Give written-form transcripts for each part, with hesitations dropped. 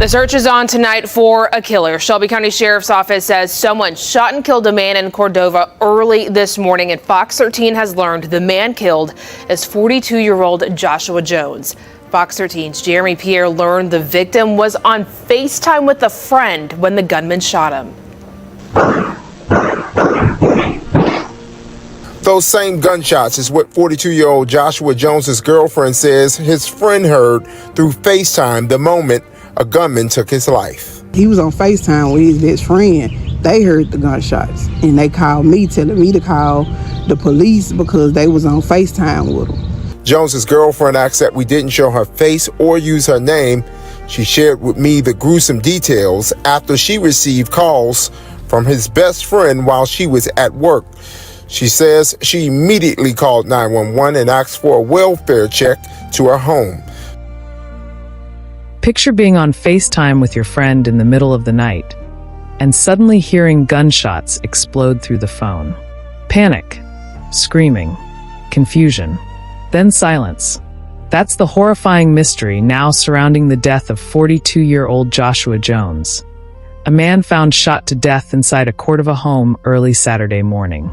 The search is on tonight for a killer. Shelby County Sheriff's Office says someone shot and killed a man in Cordova early this morning, and Fox 13 has learned the man killed is 42-year-old Joshua Jones. Fox 13's Jeremy Pierre learned the victim was on FaceTime with a friend when the gunman shot him. Those same gunshots is what 42-year-old Joshua Jones's girlfriend says his friend heard through FaceTime the moment a gunman took his life. He was on FaceTime with his best friend. They heard the gunshots and they called me, telling me to call the police because they was on FaceTime with him. Jones's girlfriend asked that we didn't show her face or use her name. She shared with me the gruesome details after she received calls from his best friend while she was at work. She says she immediately called 911 and asked for a welfare check to her home. Picture being on FaceTime with your friend in the middle of the night and suddenly hearing gunshots explode through the phone. Panic, screaming, confusion, then silence. That's the horrifying mystery now surrounding the death of 42-year-old Joshua Jones, a man found shot to death inside a Cordova home early Saturday morning.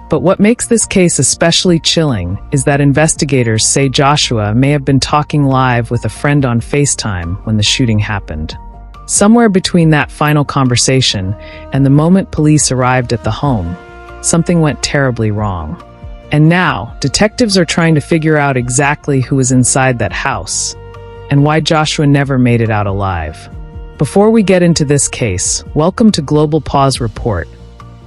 But what makes this case especially chilling is that investigators say Joshua may have been talking live with a friend on FaceTime when the shooting happened. Somewhere between that final conversation and the moment police arrived at the home, something went terribly wrong. And now, detectives are trying to figure out exactly who was inside that house and why Joshua never made it out alive. Before we get into this case, welcome to Global Pause Report,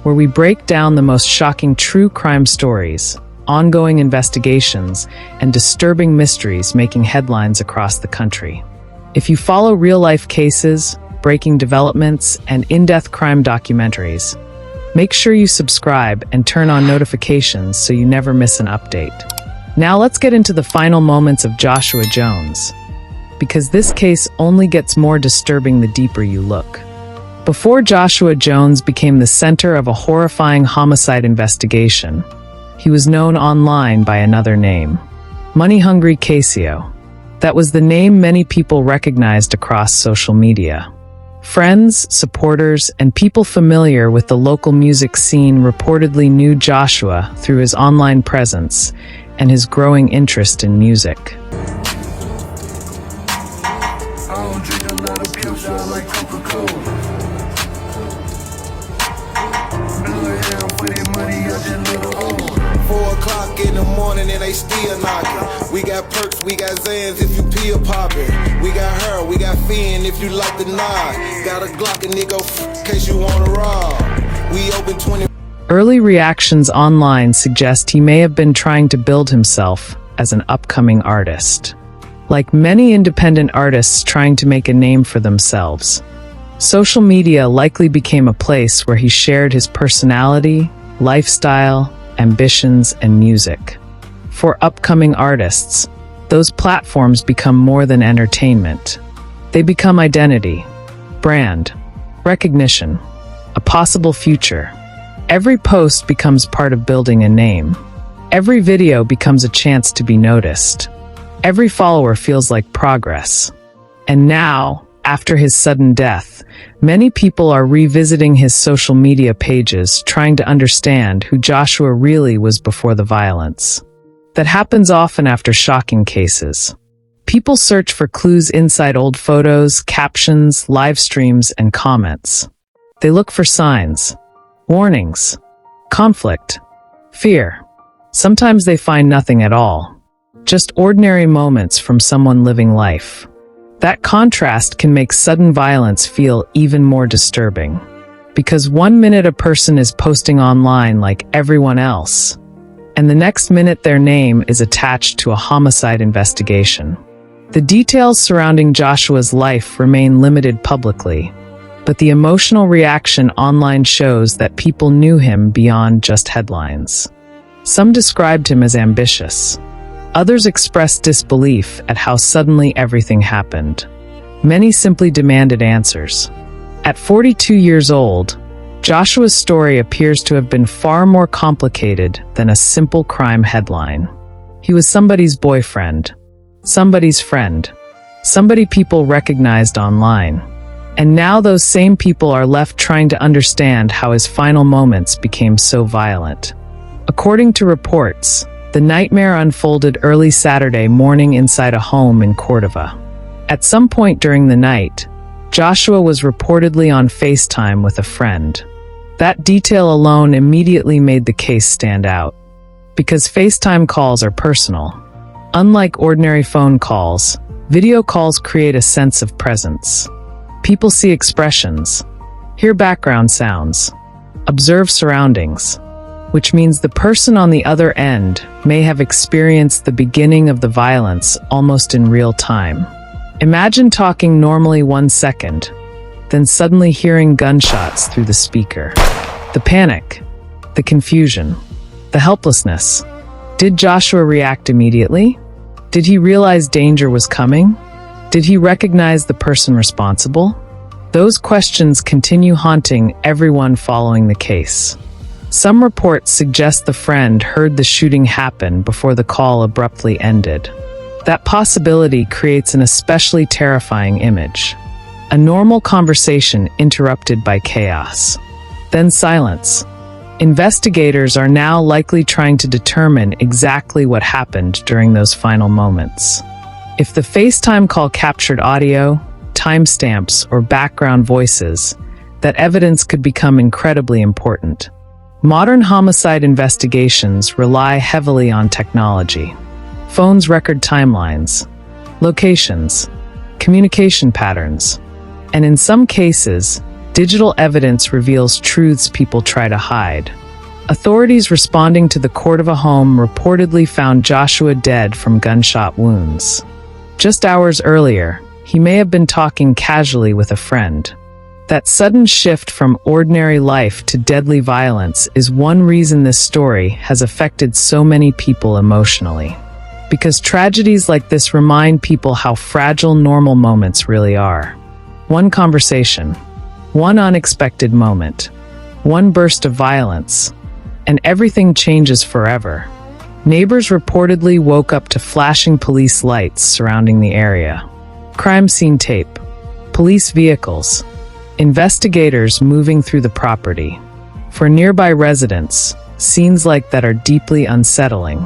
where we break down the most shocking true crime stories, ongoing investigations, and disturbing mysteries making headlines across the country. If you follow real-life cases, breaking developments, and in-depth crime documentaries, make sure you subscribe and turn on notifications so you never miss an update. Now let's get into the final moments of Joshua Jones, because this case only gets more disturbing the deeper you look. Before Joshua Jones became the center of a horrifying homicide investigation, he was known online by another name, MoneyHungry KaSeo. That was the name many people recognized across social media. Friends, supporters, and people familiar with the local music scene reportedly knew Joshua through his online presence and his growing interest in music. In the morning and they still knocking. We got perks, we got Zans if you peel popping. We got her, we got Finn if you like the nod. Got a Glock and nigga in case you wanna rob. We open 20. Early reactions online suggest he may have been trying to build himself as an upcoming artist. Like many independent artists trying to make a name for themselves, social media likely became a place where he shared his personality, lifestyle, ambitions, and music. For upcoming artists, those platforms become more than entertainment. They become identity, brand, recognition, a possible future. Every post becomes part of building a name. Every video becomes a chance to be noticed. Every follower feels like progress. And now, after his sudden death, many people are revisiting his social media pages, trying to understand who Joshua really was before the violence. That happens often after shocking cases. People search for clues inside old photos, captions, live streams, and comments. They look for signs, warnings, conflict, fear. Sometimes they find nothing at all, just ordinary moments from someone living life. That contrast can make sudden violence feel even more disturbing. Because one minute a person is posting online like everyone else, and the next minute their name is attached to a homicide investigation. The details surrounding Joshua's life remain limited publicly, but the emotional reaction online shows that people knew him beyond just headlines. Some described him as ambitious. Others expressed disbelief at how suddenly everything happened. Many simply demanded answers. At 42 years old, Joshua's story appears to have been far more complicated than a simple crime headline. He was somebody's boyfriend, somebody's friend, somebody people recognized online. And now those same people are left trying to understand how his final moments became so violent. According to reports, the nightmare unfolded early Saturday morning inside a home in Cordova. At some point during the night, Joshua was reportedly on FaceTime with a friend. That detail alone immediately made the case stand out. Because FaceTime calls are personal. Unlike ordinary phone calls, video calls create a sense of presence. People see expressions, hear background sounds, observe surroundings, which means the person on the other end may have experienced the beginning of the violence almost in real time. Imagine talking normally 1 second, then suddenly hearing gunshots through the speaker. The panic, the confusion, the helplessness. Did Joshua react immediately? Did he realize danger was coming? Did he recognize the person responsible? Those questions continue haunting everyone following the case. Some reports suggest the friend heard the shooting happen before the call abruptly ended. That possibility creates an especially terrifying image. A normal conversation interrupted by chaos. Then silence. Investigators are now likely trying to determine exactly what happened during those final moments. If the FaceTime call captured audio, timestamps, or background voices, that evidence could become incredibly important. Modern homicide investigations rely heavily on technology. Phones record timelines, locations, communication patterns, and in some cases, digital evidence reveals truths people try to hide. Authorities responding to the Cordova home reportedly found Joshua dead from gunshot wounds. Just hours earlier, he may have been talking casually with a friend. That sudden shift from ordinary life to deadly violence is one reason this story has affected so many people emotionally. Because tragedies like this remind people how fragile normal moments really are. One conversation, one unexpected moment, one burst of violence, and everything changes forever. Neighbors reportedly woke up to flashing police lights surrounding the area. Crime scene tape, police vehicles, investigators moving through the property. For nearby residents, scenes like that are deeply unsettling.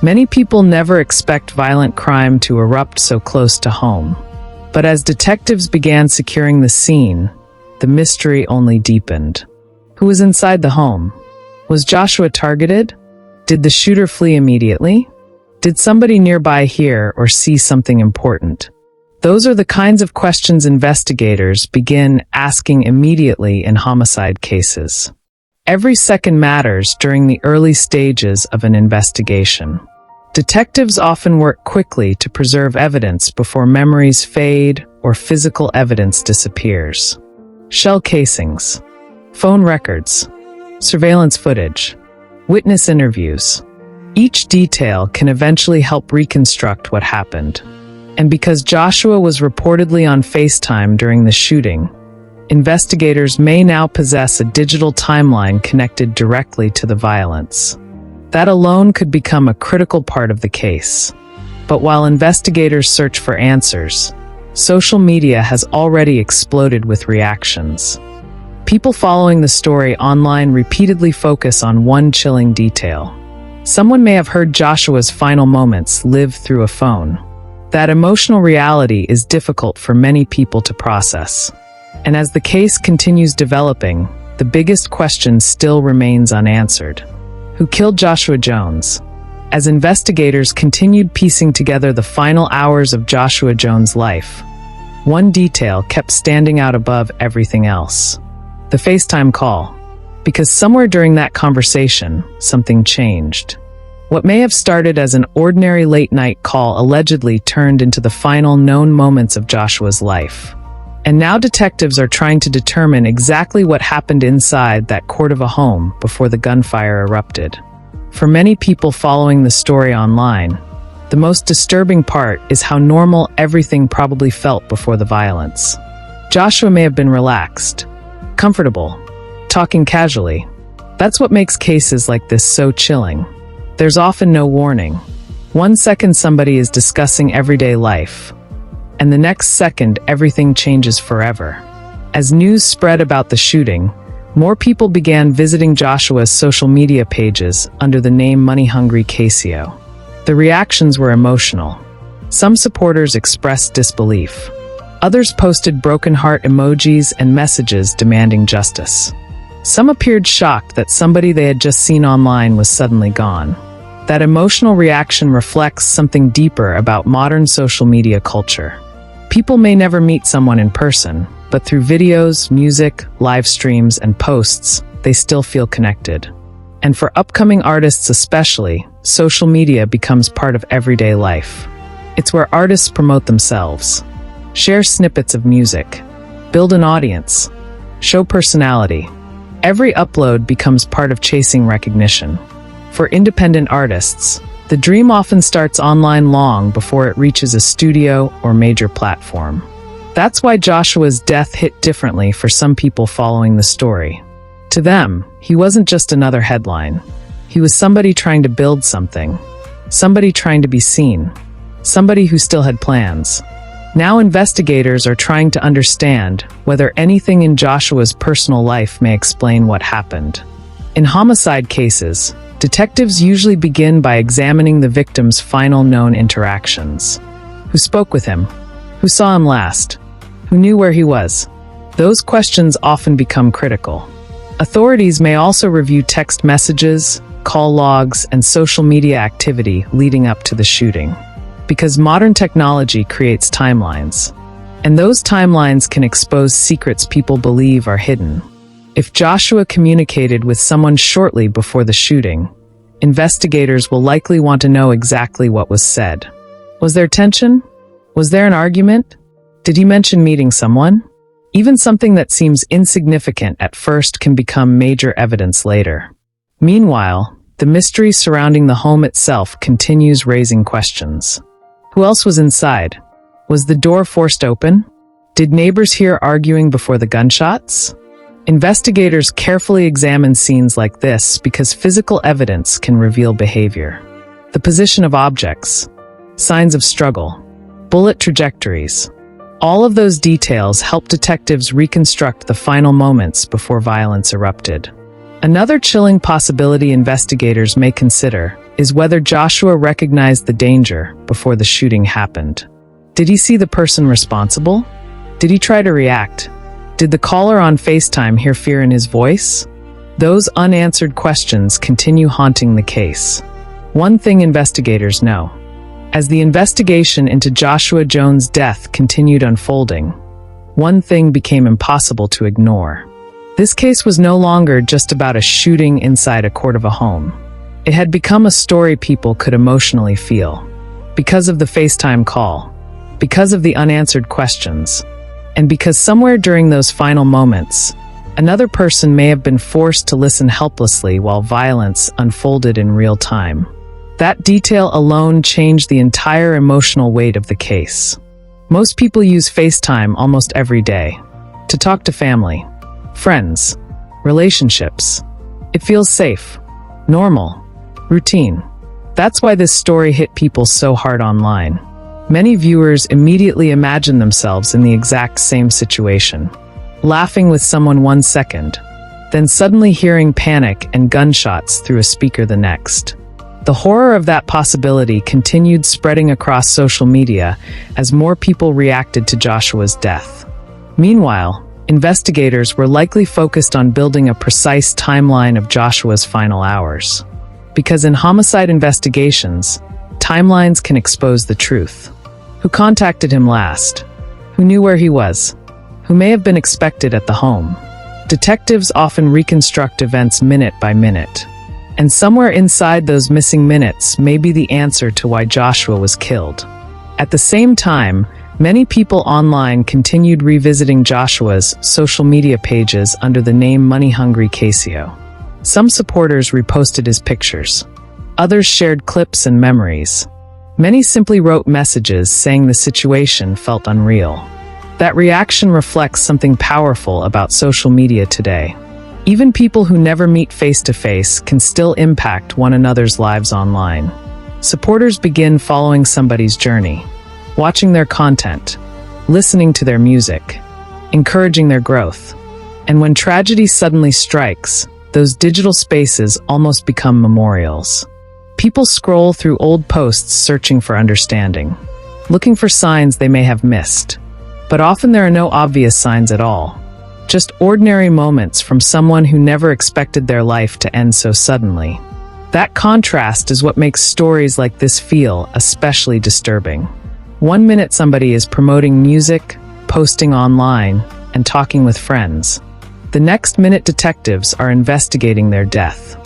Many people never expect violent crime to erupt so close to home. But as detectives began securing the scene, the mystery only deepened. Who was inside the home? Was Joshua targeted? Did the shooter flee immediately? Did somebody nearby hear or see something important? Those are the kinds of questions investigators begin asking immediately in homicide cases. Every second matters during the early stages of an investigation. Detectives often work quickly to preserve evidence before memories fade or physical evidence disappears. Shell casings, phone records, surveillance footage, witness interviews. Each detail can eventually help reconstruct what happened. And because Joshua was reportedly on FaceTime during the shooting, investigators may now possess a digital timeline connected directly to the violence. That alone could become a critical part of the case. But while investigators search for answers, social media has already exploded with reactions. People following the story online repeatedly focus on one chilling detail. Someone may have heard Joshua's final moments live through a phone. That emotional reality is difficult for many people to process. And as the case continues developing, the biggest question still remains unanswered. Who killed Joshua Jones? As investigators continued piecing together the final hours of Joshua Jones' life, one detail kept standing out above everything else. The FaceTime call. Because somewhere during that conversation, something changed. What may have started as an ordinary late-night call allegedly turned into the final known moments of Joshua's life. And now detectives are trying to determine exactly what happened inside that Cordova home before the gunfire erupted. For many people following the story online, the most disturbing part is how normal everything probably felt before the violence. Joshua may have been relaxed, comfortable, talking casually. That's what makes cases like this so chilling. There's often no warning. 1 second somebody is discussing everyday life, and the next second everything changes forever. As news spread about the shooting, more people began visiting Joshua's social media pages under the name MoneyHungry KaSeo. The reactions were emotional. Some supporters expressed disbelief. Others posted broken heart emojis and messages demanding justice. Some appeared shocked that somebody they had just seen online was suddenly gone. That emotional reaction reflects something deeper about modern social media culture. People may never meet someone in person, but through videos, music, live streams, and posts, they still feel connected. And for upcoming artists especially, social media becomes part of everyday life. It's where artists promote themselves, share snippets of music, build an audience, show personality. Every upload becomes part of chasing recognition. For independent artists, the dream often starts online long before it reaches a studio or major platform. That's why Joshua's death hit differently for some people following the story. To them, he wasn't just another headline. He was somebody trying to build something, somebody trying to be seen, somebody who still had plans. Now investigators are trying to understand whether anything in Joshua's personal life may explain what happened. In homicide cases, detectives usually begin by examining the victim's final known interactions. Who spoke with him? Who saw him last? Who knew where he was? Those questions often become critical. Authorities may also review text messages, call logs, and social media activity leading up to the shooting. Because modern technology creates timelines, and those timelines can expose secrets people believe are hidden. If Joshua communicated with someone shortly before the shooting, investigators will likely want to know exactly what was said. Was there tension? Was there an argument? Did he mention meeting someone? Even something that seems insignificant at first can become major evidence later. Meanwhile, the mystery surrounding the home itself continues raising questions. Who else was inside? Was the door forced open? Did neighbors hear arguing before the gunshots? Investigators carefully examine scenes like this because physical evidence can reveal behavior. The position of objects, signs of struggle, bullet trajectories. All of those details help detectives reconstruct the final moments before violence erupted. Another chilling possibility investigators may consider is whether Joshua recognized the danger before the shooting happened. Did he see the person responsible? Did he try to react? Did the caller on FaceTime hear fear in his voice? Those unanswered questions continue haunting the case. One thing investigators know: as the investigation into Joshua Jones' death continued unfolding, one thing became impossible to ignore. This case was no longer just about a shooting inside a Cordova home. It had become a story people could emotionally feel. Because of the FaceTime call, because of the unanswered questions, and because somewhere during those final moments, another person may have been forced to listen helplessly while violence unfolded in real time. That detail alone changed the entire emotional weight of the case. Most people use FaceTime almost every day to talk to family, friends, relationships. It feels safe, normal, routine. That's why this story hit people so hard online. Many viewers immediately imagine themselves in the exact same situation, laughing with someone 1 second, then suddenly hearing panic and gunshots through a speaker the next. The horror of that possibility continued spreading across social media as more people reacted to Joshua's death. Meanwhile, investigators were likely focused on building a precise timeline of Joshua's final hours. Because in homicide investigations, timelines can expose the truth. Who contacted him last? Who knew where he was? Who may have been expected at the home? Detectives often reconstruct events minute by minute. And somewhere inside those missing minutes may be the answer to why Joshua was killed. At the same time, many people online continued revisiting Joshua's social media pages under the name MoneyHungry KaSeo. Some supporters reposted his pictures. Others shared clips and memories. Many simply wrote messages saying the situation felt unreal. That reaction reflects something powerful about social media today. Even people who never meet face-to-face can still impact one another's lives online. Supporters begin following somebody's journey, watching their content, listening to their music, encouraging their growth. And when tragedy suddenly strikes, those digital spaces almost become memorials. People scroll through old posts searching for understanding, looking for signs they may have missed. But often there are no obvious signs at all. Just ordinary moments from someone who never expected their life to end so suddenly. That contrast is what makes stories like this feel especially disturbing. 1 minute somebody is promoting music, posting online, and talking with friends. The next minute detectives are investigating their death.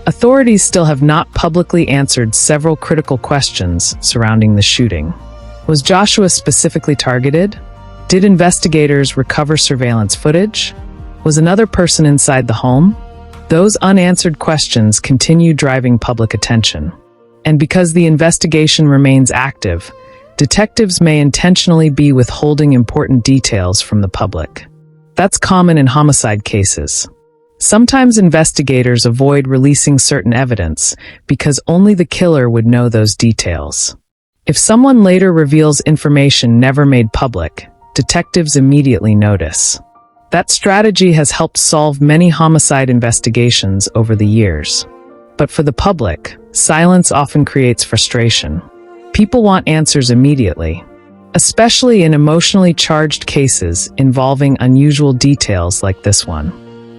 Authorities still have not publicly answered several critical questions surrounding the shooting. Was Joshua specifically targeted? Did investigators recover surveillance footage? Was another person inside the home? Those unanswered questions continue driving public attention. And because the investigation remains active, detectives may intentionally be withholding important details from the public. That's common in homicide cases. Sometimes investigators avoid releasing certain evidence because only the killer would know those details. If someone later reveals information never made public, detectives immediately notice. That strategy has helped solve many homicide investigations over the years. But for the public, silence often creates frustration. People want answers immediately, especially in emotionally charged cases involving unusual details like this one.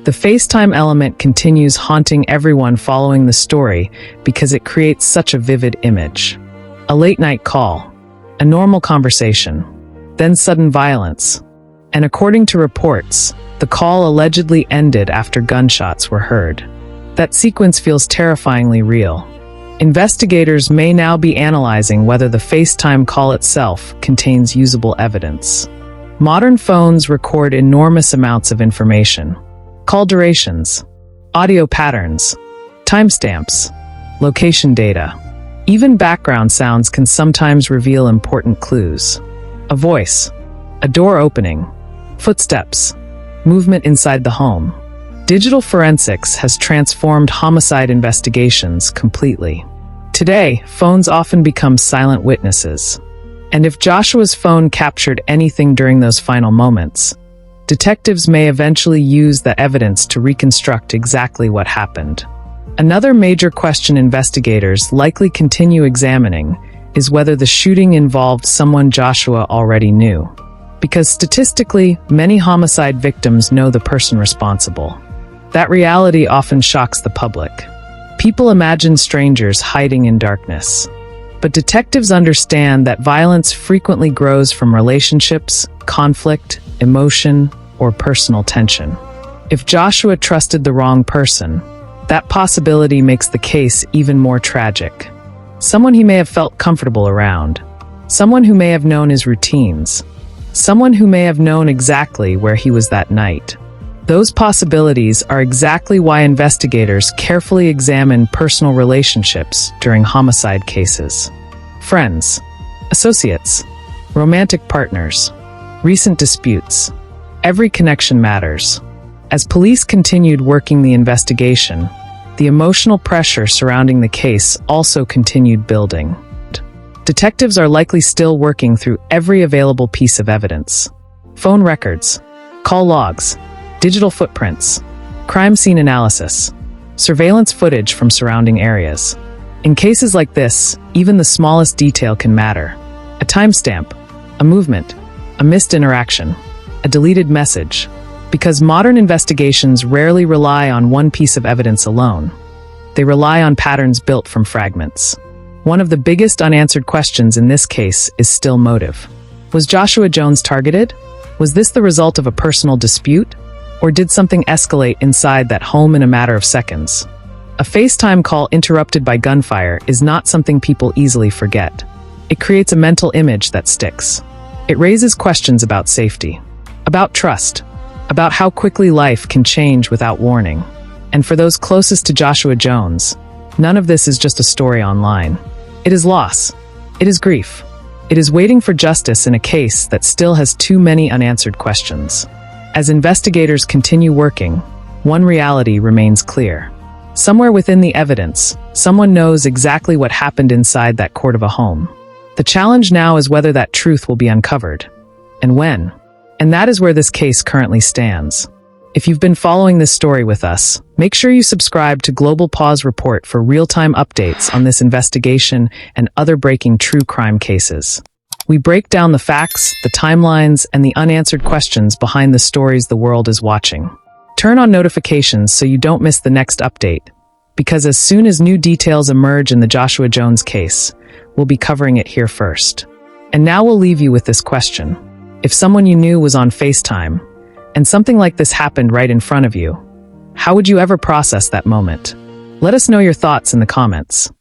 The FaceTime element continues haunting everyone following the story because it creates such a vivid image. A late-night call, a normal conversation, then sudden violence. And according to reports, the call allegedly ended after gunshots were heard. That sequence feels terrifyingly real. Investigators may now be analyzing whether the FaceTime call itself contains usable evidence. Modern phones record enormous amounts of information. Call durations, audio patterns, timestamps, location data. Even background sounds can sometimes reveal important clues. A voice, a door opening, footsteps, movement inside the home. Digital forensics has transformed homicide investigations completely. Today, phones often become silent witnesses. And if Joshua's phone captured anything during those final moments, detectives may eventually use the evidence to reconstruct exactly what happened. Another major question investigators likely continue examining is whether the shooting involved someone Joshua already knew. Because statistically, many homicide victims know the person responsible. That reality often shocks the public. People imagine strangers hiding in darkness. But detectives understand that violence frequently grows from relationships, conflict, emotion, or personal tension. If Joshua trusted the wrong person, that possibility makes the case even more tragic. Someone he may have felt comfortable around. Someone who may have known his routines. Someone who may have known exactly where he was that night. Those possibilities are exactly why investigators carefully examine personal relationships during homicide cases. Friends, associates, romantic partners, recent disputes. Every connection matters. As police continued working the investigation, the emotional pressure surrounding the case also continued building. Detectives are likely still working through every available piece of evidence. Phone records, call logs, digital footprints, crime scene analysis, surveillance footage from surrounding areas. In cases like this, even the smallest detail can matter. A timestamp, a movement, a missed interaction, a deleted message. Because modern investigations rarely rely on one piece of evidence alone. They rely on patterns built from fragments. One of the biggest unanswered questions in this case is still motive. Was Joshua Jones targeted? Was this the result of a personal dispute? Or did something escalate inside that home in a matter of seconds? A FaceTime call interrupted by gunfire is not something people easily forget. It creates a mental image that sticks. It raises questions about safety, about trust, about how quickly life can change without warning. And for those closest to Joshua Jones, none of this is just a story online. It is loss. It is grief. It is waiting for justice in a case that still has too many unanswered questions. As investigators continue working, one reality remains clear. Somewhere within the evidence, someone knows exactly what happened inside that Cordova home. The challenge now is whether that truth will be uncovered. And when. And that is where this case currently stands. If you've been following this story with us, make sure you subscribe to Global Pause Report for real-time updates on this investigation and other breaking true crime cases. We break down the facts, the timelines, and the unanswered questions behind the stories the world is watching. Turn on notifications so you don't miss the next update, because as soon as new details emerge in the Joshua Jones case, we'll be covering it here first. And now we'll leave you with this question. If someone you knew was on FaceTime, and something like this happened right in front of you, how would you ever process that moment? Let us know your thoughts in the comments.